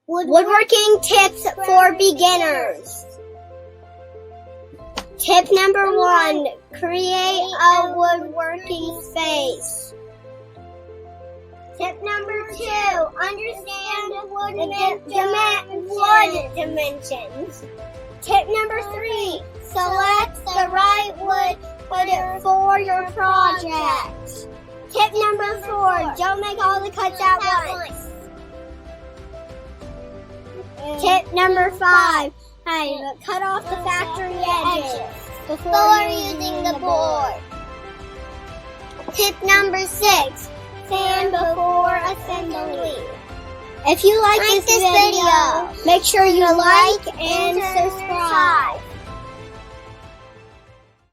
Woodworking tips for beginners. Tip number 1, create a woodworking space. Tip number 2, understand wood dimensions. Tip number 3, select the right wood for your project. Tip number 4, don't make all the cuts at once. Tip number 5, cut off the factory edges before using the board. Tip number 6, sand before assembly. If you like this video, make sure you like and subscribe.